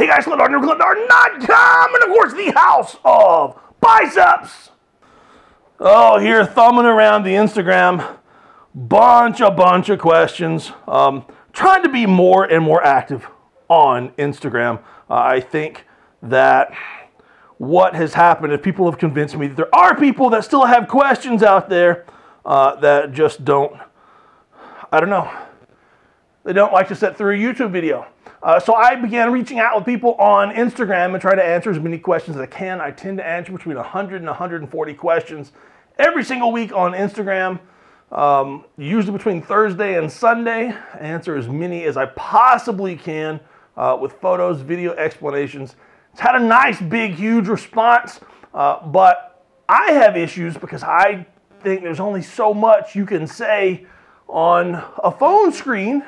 Hey guys, Not.com, and of course the house of biceps. Oh, here thumbing around the Instagram, bunch of questions. Trying to be more and more active on Instagram. I think that what has happened is people have convinced me that there are people that still have questions out there that just don't, I don't know, they don't like to sit through a YouTube video. So I began reaching out with people on Instagram and try to answer as many questions as I can. I tend to answer between 100 and 140 questions every single week on Instagram, usually between Thursday and Sunday. I answer as many as I possibly can with photos, video explanations. It's had a nice, big, huge response, but I have issues because I think there's only so much you can say on a phone screen.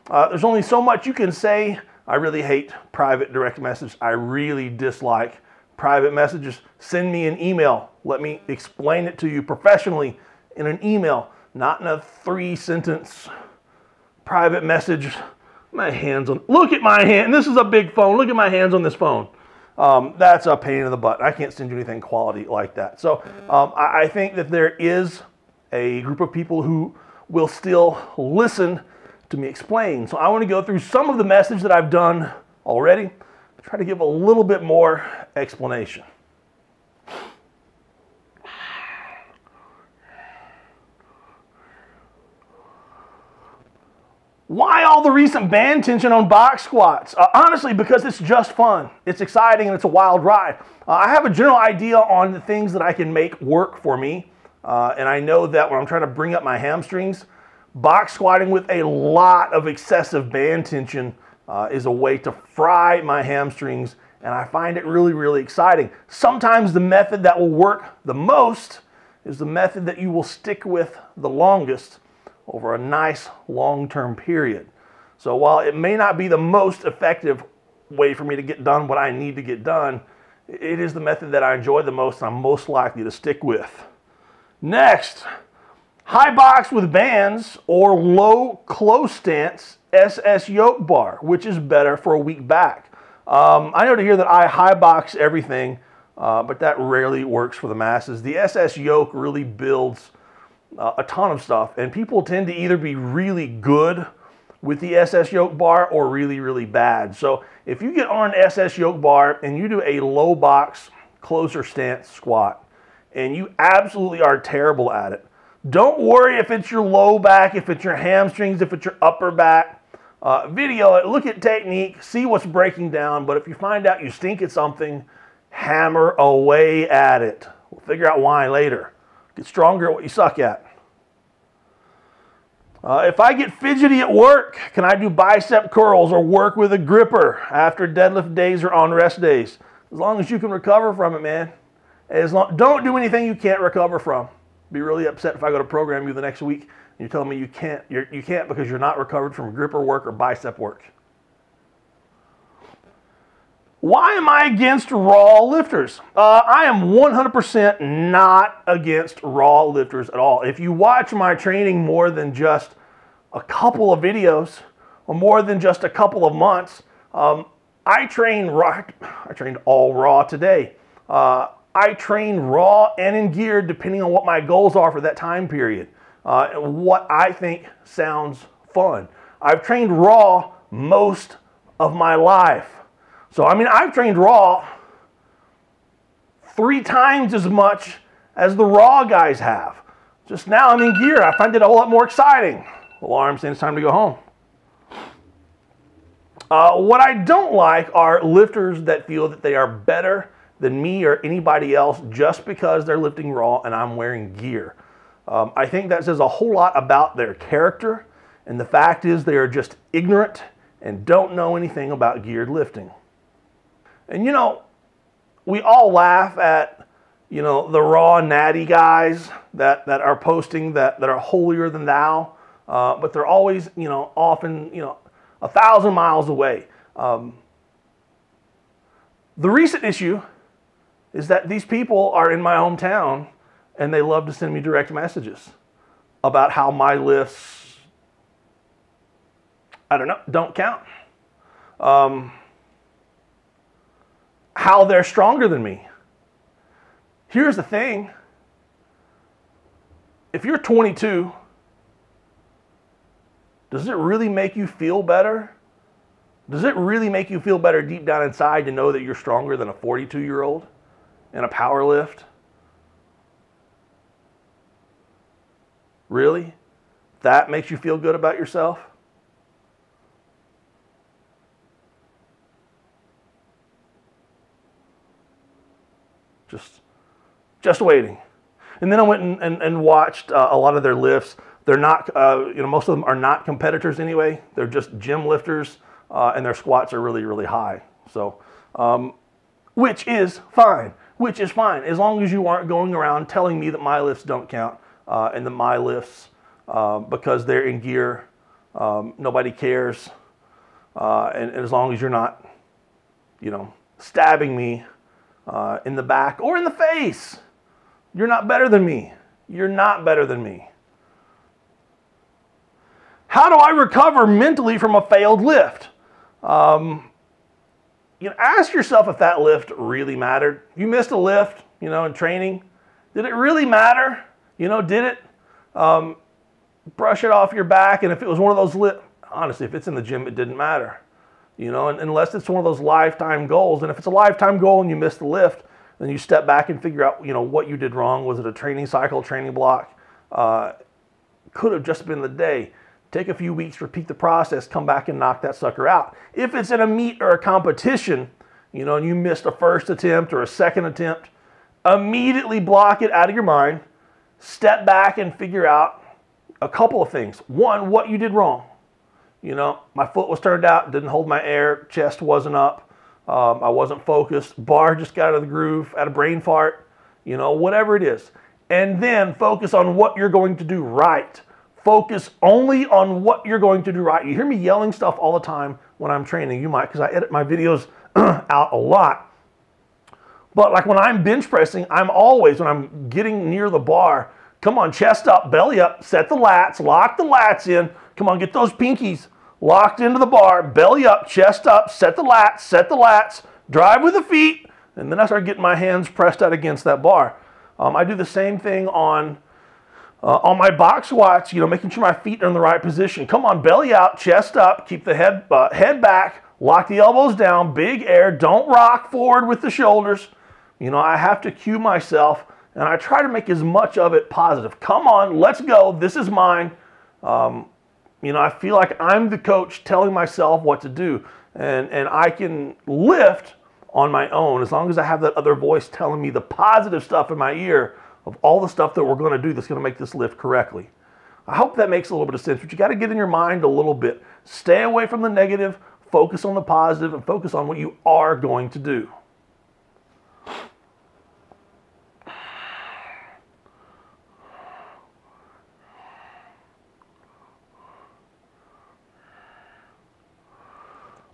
There's only so much you can say. I really hate private direct message. I really dislike private messages. Send me an email. Let me explain it to you professionally in an email, not in a 3-sentence private message. My hands on, look at my hand. This is a big phone. Look at my hands on this phone. That's a pain in the butt. I can't send you anything quality like that. So I think that there is a group of people who will still listen to me explain. So I want to go through some of the message that I've done already, try to give a little bit more explanation. Why all the recent band tension on box squats? Honestly, because it's just fun. It's exciting and it's a wild ride. I have a general idea on the things that I can make work for me. And I know that when I'm trying to bring up my hamstrings, box squatting with a lot of excessive band tension is a way to fry my hamstrings, and I find it really, really exciting. Sometimes the method that will work the most is the method that you will stick with the longest over a nice long-term period. So while it may not be the most effective way for me to get done what I need to get done, it is the method that I enjoy the most and I'm most likely to stick with. Next, high box with bands or low close stance SS yoke bar, which is better for a weak back. I know to hear that I high box everything, but that rarely works for the masses. The SS yoke really builds a ton of stuff, and people tend to either be really good with the SS yoke bar or really, really bad. So if you get on an SS yoke bar and you do a low box closer stance squat and you absolutely are terrible at it, don't worry if it's your low back, if it's your hamstrings, if it's your upper back. Video it, look at technique, see what's breaking down, but if you find out you stink at something, hammer away at it. We'll figure out why later. Get stronger at what you suck at. If I get fidgety at work, can I do bicep curls or work with a gripper after deadlift days or on rest days? As long as you can recover from it, man. Don't do anything you can't recover from. Be really upset if I go to program you the next week and you're telling me you can't because you're not recovered from gripper work or bicep work. Why am I against raw lifters? I am 100% not against raw lifters at all. If you watch my training more than just a couple of videos or more than just a couple of months, I trained all raw today. I train raw and in gear depending on what my goals are for that time period and what I think sounds fun. I've trained raw most of my life. So, I mean, I've trained raw 3 times as much as the raw guys have. Just now I'm in gear. I find it a whole lot more exciting. Alarm saying it's time to go home. What I don't like are lifters that feel that they are better than me or anybody else just because they're lifting raw and I'm wearing gear. I think that says a whole lot about their character, and the fact is they are just ignorant and don't know anything about geared lifting. And you know, we all laugh at, you know, the raw natty guys that are posting that are holier than thou, but they're always, you know, often, you know, 1,000 miles away. The recent issue is that these people are in my hometown and they love to send me direct messages about how my lifts, I don't know, don't count. how they're stronger than me. Here's the thing. If you're 22, does it really make you feel better? Does it really make you feel better deep down inside to know that you're stronger than a 42-year-old in a power lift? Really? That makes you feel good about yourself? Just waiting. And then I went and watched a lot of their lifts. They're not, most of them are not competitors anyway. They're just gym lifters, and their squats are really, really high. So, which is fine. Which is fine, as long as you aren't going around telling me that my lifts don't count, and that my lifts, because they're in gear, nobody cares. And as long as you're not, stabbing me in the back or in the face, you're not better than me. You're not better than me. How do I recover mentally from a failed lift? Ask yourself if that lift really mattered. You missed a lift, in training. Did it really matter? Did it? Brush it off your back, and if it was one of those honestly, if it's in the gym, it didn't matter. Unless it's one of those lifetime goals. And if it's a lifetime goal and you miss the lift, then you step back and figure out, what you did wrong. Was it a training cycle, training block? Could have just been the day. Take a few weeks, repeat the process, come back and knock that sucker out. If it's in a meet or a competition, and you missed a first attempt or a second attempt, immediately block it out of your mind. Step back and figure out a couple of things. One, what you did wrong. My foot was turned out, didn't hold my air, chest wasn't up, I wasn't focused, bar just got out of the groove, had a brain fart, whatever it is. And then focus on what you're going to do right. Focus only on what you're going to do right. You hear me yelling stuff all the time when I'm training. You might, because I edit my videos out a lot. But like when I'm bench pressing, I'm always, when I'm getting near the bar, come on, chest up, belly up, set the lats, lock the lats in. Come on, get those pinkies locked into the bar, belly up, chest up, set the lats, drive with the feet, and then I start getting my hands pressed out against that bar. I do the same thing on my box squats, making sure my feet are in the right position. Come on, belly out, chest up, keep the head back, lock the elbows down, big air, don't rock forward with the shoulders. I have to cue myself, and I try to make as much of it positive. Come on, let's go, this is mine. I feel like I'm the coach telling myself what to do, and I can lift on my own as long as I have that other voice telling me the positive stuff in my ear of all the stuff that we're going to do that's going to make this lift correctly. I hope that makes a little bit of sense, but you got to get in your mind a little bit. Stay away from the negative, focus on the positive, and focus on what you are going to do.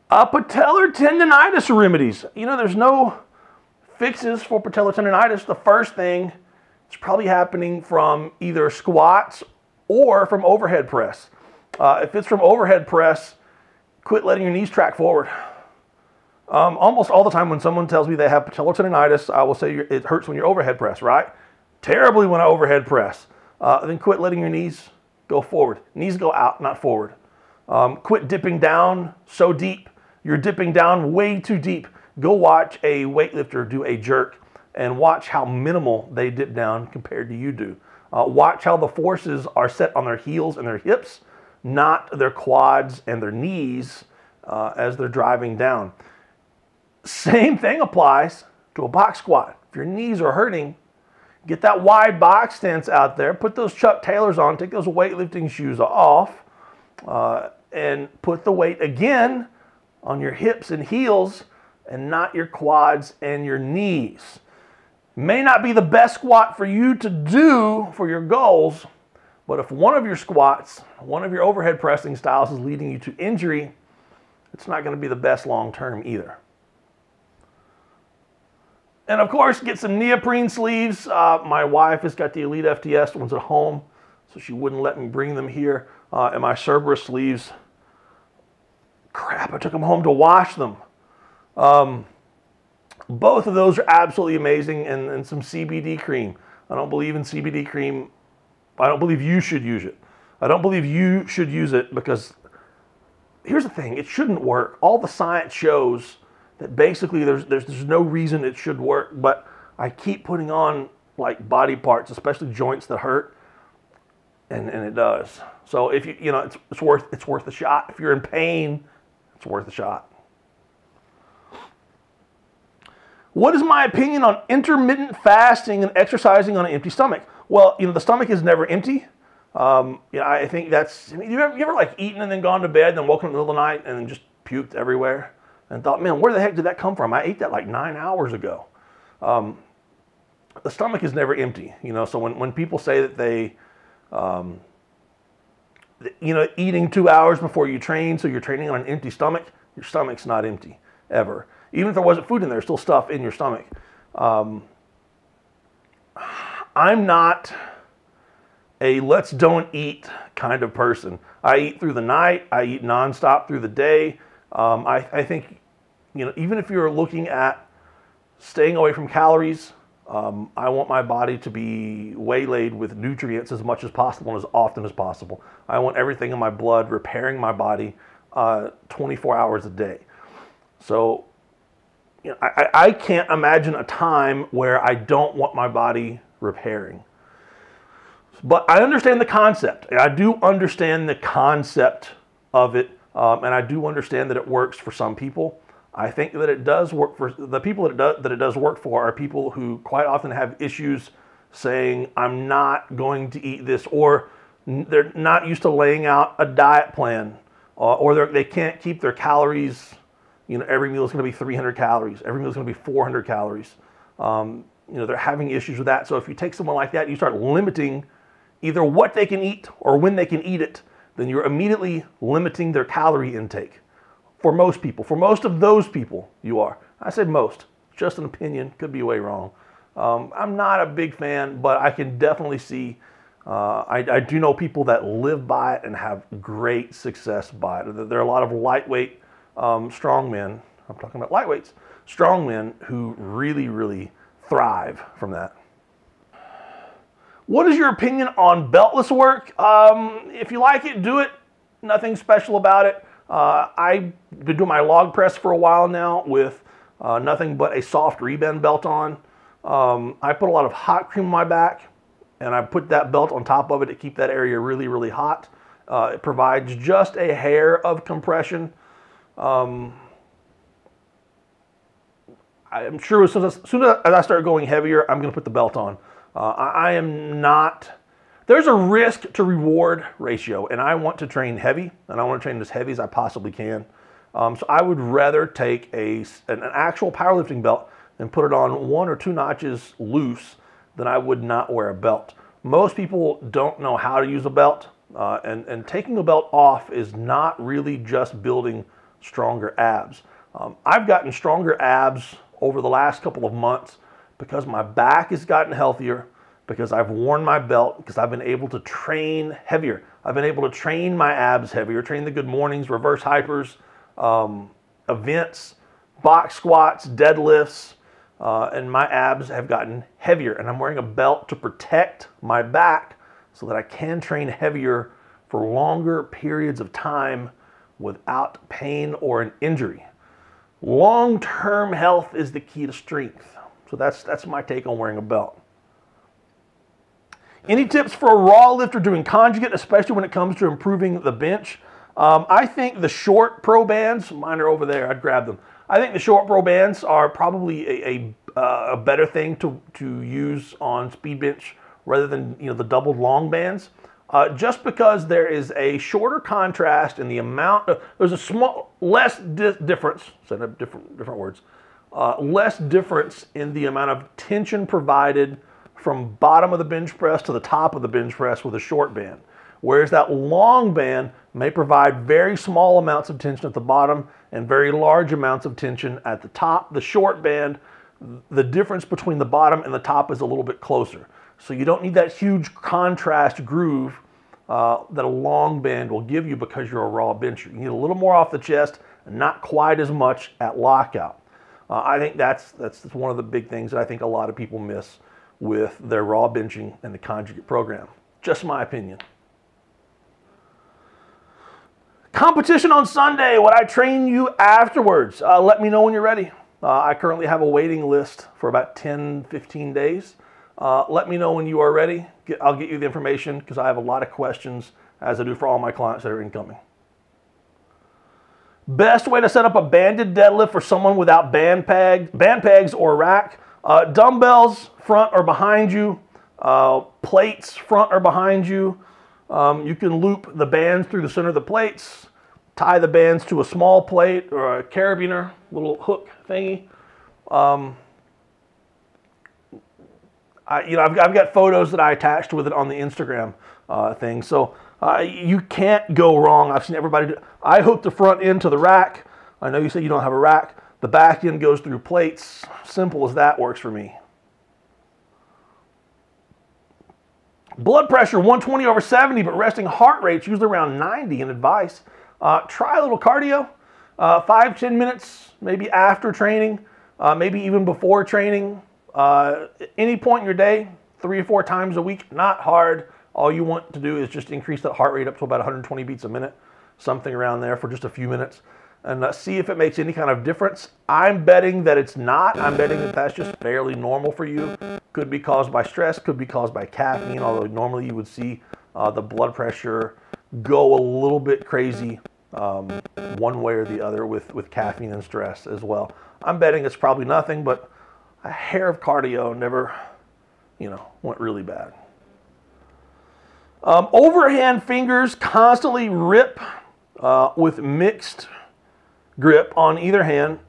Patellar tendonitis remedies. There's no fixes for patellar tendonitis. The first thing is probably happening from either squats or from overhead press. If it's from overhead press, quit letting your knees track forward. Almost all the time when someone tells me they have patellar tendonitis, I will say it hurts when you overhead press, right? Terribly when I overhead press. Then quit letting your knees go forward. Knees go out, not forward. Quit dipping down so deep. You're dipping down way too deep. Go watch a weightlifter do a jerk and watch how minimal they dip down compared to you do. Watch how the forces are set on their heels and their hips, not their quads and their knees as they're driving down. Same thing applies to a box squat. If your knees are hurting, get that wide box stance out there, put those Chuck Taylors on, take those weightlifting shoes off, and put the weight again on your hips and heels and not your quads and your knees. May not be the best squat for you to do for your goals, but if one of your squats, one of your overhead pressing styles is leading you to injury, it's not going to be the best long term either. And of course, get some neoprene sleeves. My wife has got the Elite FTS ones at home, so she wouldn't let me bring them here. And my Cerberus sleeves, crap, I took them home to wash them. Both of those are absolutely amazing, and some CBD cream. I don't believe in CBD cream. I don't believe you should use it. I don't believe you should use it because here's the thing, it shouldn't work. All the science shows that basically there's no reason it should work, but I keep putting on like body parts, especially joints that hurt, and it does. So if you know, it's worth a shot. If you're in pain, it's worth a shot. What is my opinion on intermittent fasting and exercising on an empty stomach? Well, you know, the stomach is never empty. I think that's, I mean, you ever like eaten and then gone to bed and then woken up in the middle of the night and then just puked everywhere and thought, man, where the heck did that come from? I ate that like 9 hours ago. The stomach is never empty, you know, so when people say that they, you know, eating 2 hours before you train, so you're training on an empty stomach, your stomach's not empty, ever. Even if there wasn't food in there, there's still stuff in your stomach. I'm not a let's don't eat kind of person. I eat through the night. I eat nonstop through the day. I think, you know, even if you're looking at staying away from calories, I want my body to be waylaid with nutrients as much as possible and as often as possible. I want everything in my blood repairing my body 24 hours a day. So, you know, I can't imagine a time where I don't want my body repairing. But I understand the concept. I do understand the concept of it, and I do understand that it works for some people. I think that it does work for the people that it does work for are people who quite often have issues saying, I'm not going to eat this, or they're not used to laying out a diet plan, or they can't keep their calories. You know, every meal is going to be 300 calories. Every meal is going to be 400 calories. You know, they're having issues with that. So if you take someone like that and you start limiting either what they can eat or when they can eat it, then you're immediately limiting their calorie intake. For most people, for most of those people, you are. I said most, just an opinion, could be way wrong. I'm not a big fan, but I can definitely see, I do know people that live by it and have great success by it. There are a lot of lightweight strong men, I'm talking about lightweights, strong men who really, really thrive from that. What is your opinion on beltless work? If you like it, do it. Nothing special about it. I've been doing my log press for a while now with nothing but a soft rebend belt on. I put a lot of hot cream on my back, and I put that belt on top of it to keep that area really, really hot. It provides just a hair of compression. I'm sure as soon as I start going heavier, I'm going to put the belt on. I am not, there's a risk to reward ratio, and I want to train heavy, and I want to train as heavy as I possibly can. So I would rather take an actual powerlifting belt and put it on 1 or 2 notches loose than I would not wear a belt. Most people don't know how to use a belt, and taking a belt off is not really just building stronger abs. I've gotten stronger abs over the last couple of months because my back has gotten healthier, because I've worn my belt, because I've been able to train heavier. I've been able to train my abs heavier, train the good mornings, reverse hypers, events, box squats, deadlifts, and my abs have gotten heavier. And I'm wearing a belt to protect my back so that I can train heavier for longer periods of time without pain or an injury. Long-term health is the key to strength. So that's my take on wearing a belt. Any tips for a raw lifter doing conjugate, especially when it comes to improving the bench? I think the short pro bands, mine are over there, I'd grab them. I think the short pro bands are probably a better thing to use on speed bench rather than, you know, the doubled long bands. Just because there is a shorter contrast in the amount of, there's a less difference, set up different words, less difference in the amount of tension provided from bottom of the bench press to the top of the bench press with a short band. Whereas that long band may provide very small amounts of tension at the bottom and very large amounts of tension at the top. The short band, the difference between the bottom and the top is a little bit closer. So you don't need that huge contrast groove that a long band will give you because you're a raw bencher. You need a little more off the chest and not quite as much at lockout. I think that's one of the big things that I think a lot of people miss with their raw benching and the conjugate program. Just my opinion. Competition on Sunday. Would I train you afterwards? Let me know when you're ready. I currently have a waiting list for about 10, 15 days. Let me know when you are ready. I'll get you the information because I have a lot of questions, as I do for all my clients that are incoming. Best way to set up a banded deadlift for someone without band pegs or rack. Dumbbells front or behind you. Plates front or behind you. You can loop the bands through the center of the plates. Tie the bands to a small plate or a carabiner, little hook thingy. I've got photos that I attached with it on the Instagram thing. So you can't go wrong. I've seen everybody do. I hook the front end to the rack. I know you say you don't have a rack. The back end goes through plates. Simple as that works for me. Blood pressure 120/70, but resting heart rate's usually around 90 in advice. Try a little cardio, 5-10 minutes, maybe after training, maybe even before training. Any point in your day, 3 or 4 times a week, not hard. All you want to do is just increase that heart rate up to about 120 beats a minute, something around there for just a few minutes, and see if it makes any kind of difference. I'm betting that it's not. I'm betting that that's just fairly normal for you. Could be caused by stress, could be caused by caffeine, although normally you would see the blood pressure go a little bit crazy one way or the other with caffeine and stress as well. I'm betting it's probably nothing, but a hair of cardio never, went really bad. Overhand fingers constantly rip with mixed grip on either hand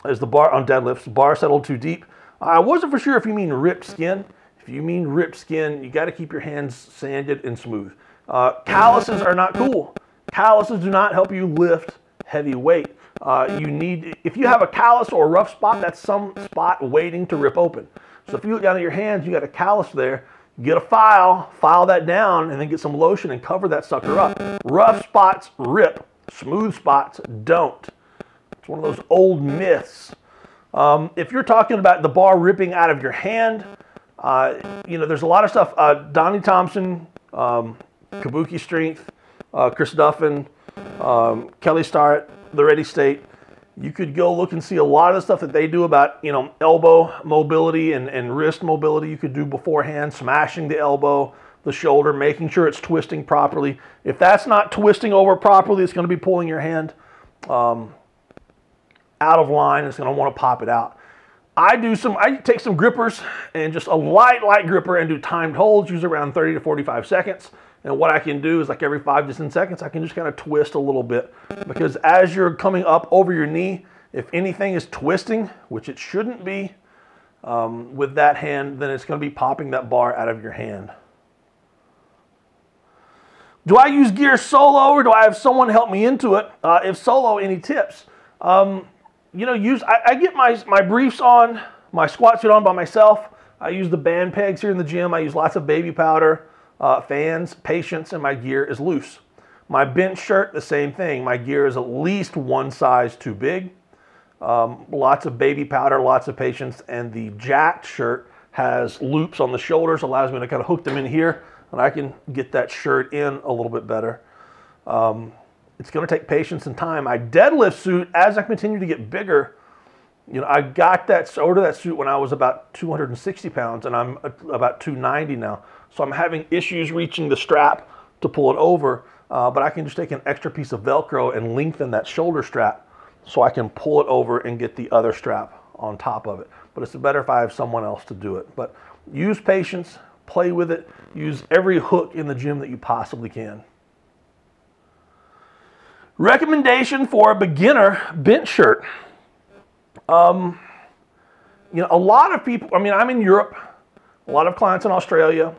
as the bar on deadlifts. Bar settled too deep. I wasn't for sure if you mean ripped skin. If you mean ripped skin, you got to keep your hands sanded and smooth. Calluses are not cool. Calluses do not help you lift heavy weight. If you have a callus or a rough spot, that's some spot waiting to rip open. So if you look down at your hands, you got a callus there. Get a file that down, and then get some lotion and cover that sucker up. Rough spots rip. Smooth spots don't. It's one of those old myths. If you're talking about the bar ripping out of your hand, there's a lot of stuff. Donnie Thompson, Kabuki Strength, Chris Duffin, Kelly Starrett, The Ready State. You could go look and see a lot of the stuff that they do about, elbow mobility and wrist mobility. You could do beforehand, smashing the elbow, the shoulder, making sure it's twisting properly. If that's not twisting over properly, it's going to be pulling your hand out of line. It's going to want to pop it out. I take some grippers and just a light gripper and do timed holds, usually around 30 to 45 seconds. And what I can do is like every 5 to 10 seconds, I can just kind of twist a little bit, because as you're coming up over your knee, if anything is twisting, which it shouldn't be with that hand, then it's going to be popping that bar out of your hand. Do I use gear solo, or do I have someone help me into it? If solo, any tips? I get my briefs on, my squat suit on by myself. I use the band pegs here in the gym. I use lots of baby powder, fans, patience, and my gear is loose. My bench shirt, the same thing. My gear is at least one size too big. Lots of baby powder, lots of patience, and the jacked shirt has loops on the shoulders, allows me to kind of hook them in here, and I can get that shirt in a little bit better. It's going to take patience and time. My deadlift suit, as I continue to get bigger, I ordered that suit when I was about 260 pounds, and I'm about 290 now. So I'm having issues reaching the strap to pull it over, but I can just take an extra piece of Velcro and lengthen that shoulder strap so I can pull it over and get the other strap on top of it. But it's better if I have someone else to do it. But use patience, play with it, use every hook in the gym that you possibly can. Recommendation for a beginner bench shirt. A lot of people, I'm in Europe, a lot of clients in Australia.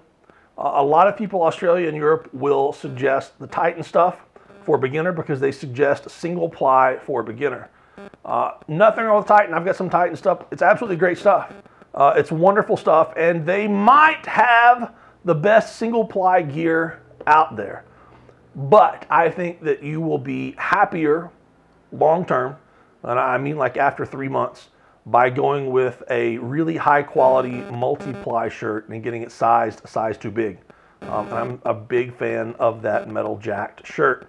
A lot of people, Australia and Europe, will suggest the Titan stuff for a beginner because they suggest single ply for a beginner. Nothing wrong with Titan. I've got some Titan stuff. It's absolutely great stuff. It's wonderful stuff, and they might have the best single ply gear out there. But I think that you will be happier long term, and I mean like after 3 months, by going with a really high quality multi-ply shirt and getting it sized a size too big. And I'm a big fan of that metal jacked shirt.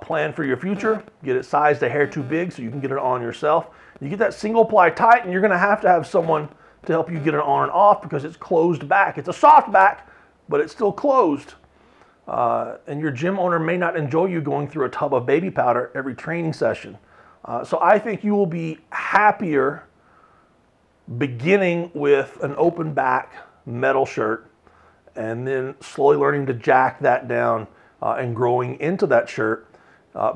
Plan for your future, get it sized a hair too big so you can get it on yourself. You get that single ply tight and you're gonna have to have someone to help you get it on and off because it's closed back. It's a soft back, but it's still closed. And your gym owner may not enjoy you going through a tub of baby powder every training session. So I think you will be happier beginning with an open back metal shirt and then slowly learning to jack that down and growing into that shirt.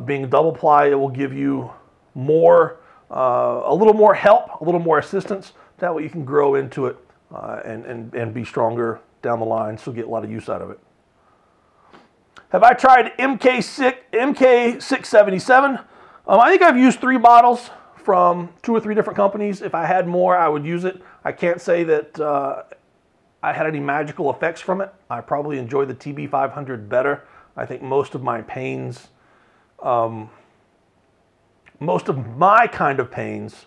Being double ply, it will give you more, a little more help, a little more assistance. That way you can grow into it and be stronger down the line, so get a lot of use out of it. Have I tried MK677? I think I've used 3 bottles from 2 or 3 different companies. If I had more, I would use it. I can't say that I had any magical effects from it. I probably enjoy the TB500 better. I think most of my pains, most of my kind of pains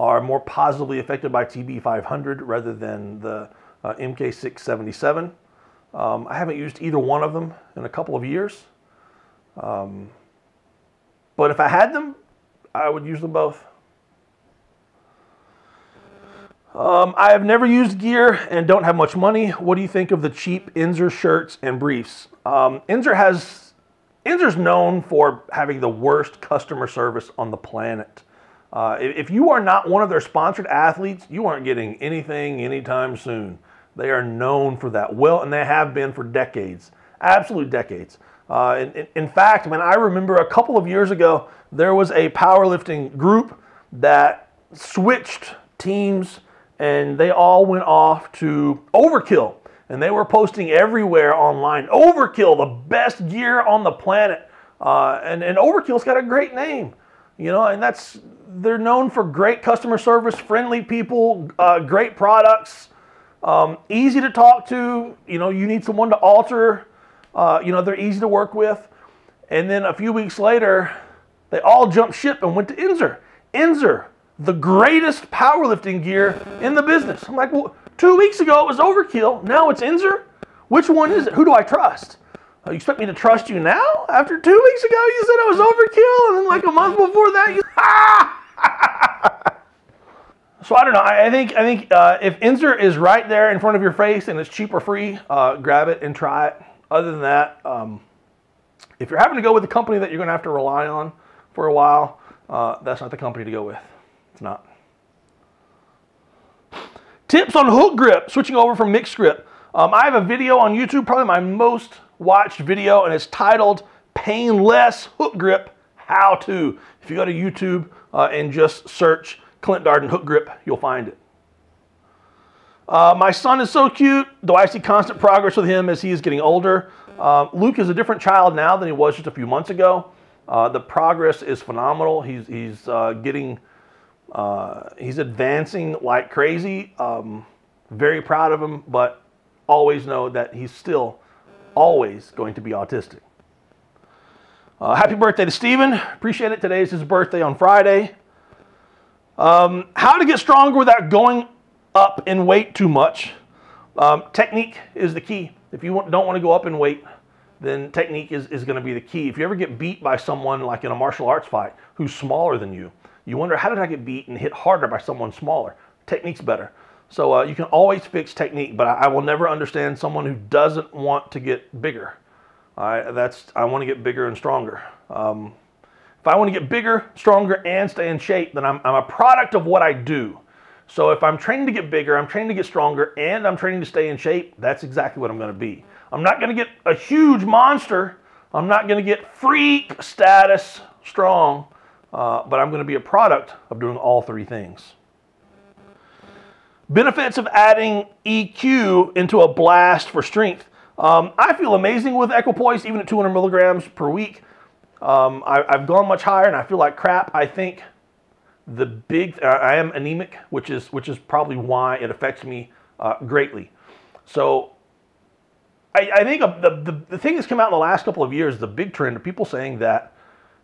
are more positively affected by TB500 rather than the MK677. I haven't used either one of them in a couple of years. But if I had them, I would use them both. I have never used gear and don't have much money. What do you think of the cheap Inzer shirts and briefs? Inzer's known for having the worst customer service on the planet. If you are not one of their sponsored athletes, you aren't getting anything anytime soon. They are known for that. Well, and they have been for decades, absolute decades. In fact, when I remember a couple of years ago, there was a powerlifting group that switched teams and they all went off to Overkill. And they were posting everywhere online, Overkill, the best gear on the planet. And Overkill's got a great name, you know, and they're known for great customer service, friendly people, great products, easy to talk to. You know, you need someone to alter, you know, they're easy to work with. And then a few weeks later, they all jumped ship and went to Inzer. Inzer, the greatest powerlifting gear in the business. I'm like, well, 2 weeks ago it was Overkill, now it's Inzer? Which one is it? Who do I trust? You expect me to trust you now? After 2 weeks ago you said it was Overkill, and then like a month before that you... So I don't know, I think if Inzer is right there in front of your face and it's cheap or free, grab it and try it. Other than that, if you're having to go with a company that you're going to have to rely on for a while, that's not the company to go with. It's not. Tips on hook grip, switching over from mixed grip. I have a video on YouTube, probably my most watched video, and it's titled Painless Hook Grip How To. If you go to YouTube and just search Clint Darden hook grip, you'll find it. My son is so cute, though I see constant progress with him as he is getting older. Luke is a different child now than he was just a few months ago. The progress is phenomenal. He's advancing like crazy. Very proud of him, but always know that he's still always going to be autistic. Happy birthday to Steven. Appreciate it. Today is his birthday on Friday. How to get stronger without going up in weight too much. Technique is the key. If you don't want to go up in weight, then technique is going to be the key. If you ever get beat by someone like in a martial arts fight who's smaller than you, you wonder, how did I get beat and hit harder by someone smaller? Technique's better. So you can always fix technique, but I will never understand someone who doesn't want to get bigger. I want to get bigger and stronger. If I want to get bigger, stronger, and stay in shape, then I'm a product of what I do. So if I'm training to get bigger, I'm training to get stronger, and I'm training to stay in shape, that's exactly what I'm going to be. I'm not going to get a huge monster. I'm not going to get freak status strong, but I'm going to be a product of doing all 3 things. Benefits of adding EQ into a blast for strength. I feel amazing with Equipoise, even at 200 milligrams per week. I've gone much higher and I feel like crap. I think I am anemic, which is probably why it affects me greatly. So I think the thing that's come out in the last couple of years, the big trend of people saying that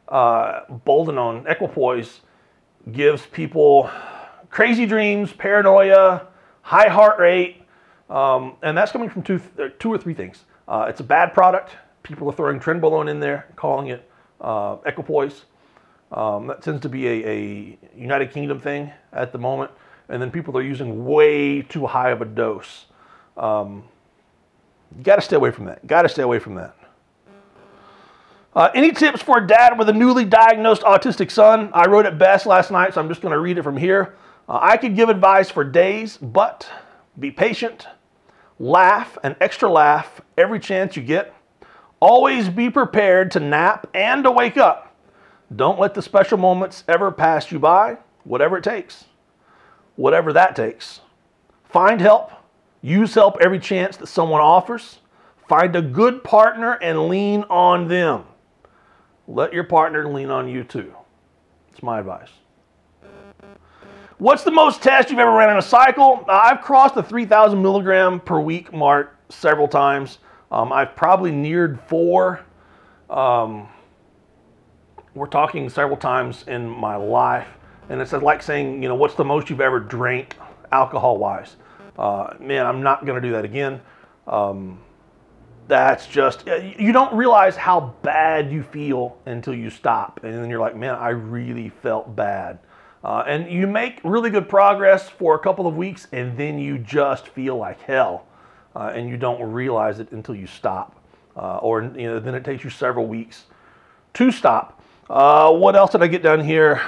Bolden on Equipoise gives people crazy dreams, paranoia, high heart rate, and that's coming from two or three things. It's a bad product. People are throwing trenbolone in there, calling it Equipoise. That tends to be a United Kingdom thing at the moment. And then people are using way too high of a dose. You got to stay away from that. Got to stay away from that. Any tips for a dad with a newly diagnosed autistic son? I wrote it best last night, so I'm just going to read it from here. I could give advice for days, but be patient, laugh, an extra laugh every chance you get. Always be prepared to nap and to wake up. Don't let the special moments ever pass you by, whatever it takes. Whatever that takes. Find help. Use help every chance that someone offers. Find a good partner and lean on them. Let your partner lean on you too. It's my advice. What's the most test you've ever ran in a cycle? I've crossed the 3,000 milligram per week mark several times. I've probably neared 4. We're talking several times in my life. And it's like saying, you know, what's the most you've ever drank alcohol-wise? Man, I'm not going to do that again. That's just, you don't realize how bad you feel until you stop. And then you're like, man, I really felt bad. And you make really good progress for a couple of weeks, and then you just feel like hell. And you don't realize it until you stop. Or, you know, then it takes you several weeks to stop. What else did I get down here?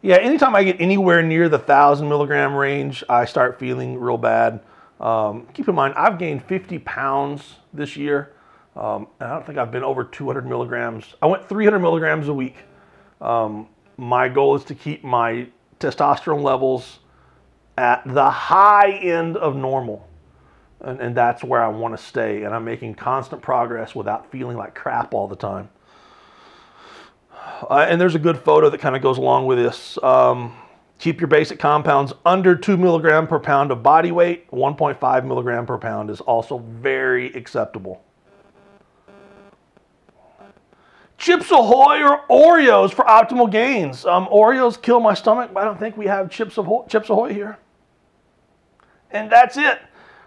Yeah, anytime I get anywhere near the 1,000 milligram range, I start feeling real bad. Keep in mind, I've gained 50 pounds this year. And I don't think I've been over 200 milligrams. I went 300 milligrams a week. My goal is to keep my testosterone levels at the high end of normal. And that's where I want to stay. And I'm making constant progress without feeling like crap all the time. And there's a good photo that kind of goes along with this. Keep your basic compounds under 2 milligram per pound of body weight. 1.5 milligram per pound is also very acceptable. Chips Ahoy or Oreos for optimal gains? Oreos kill my stomach, but I don't think we have Chips Ahoy here. And that's it.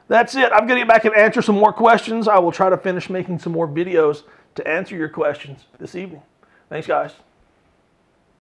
That's it. I'm going to get back and answer some more questions. I will try to finish making some more videos to answer your questions this evening. Thanks, guys.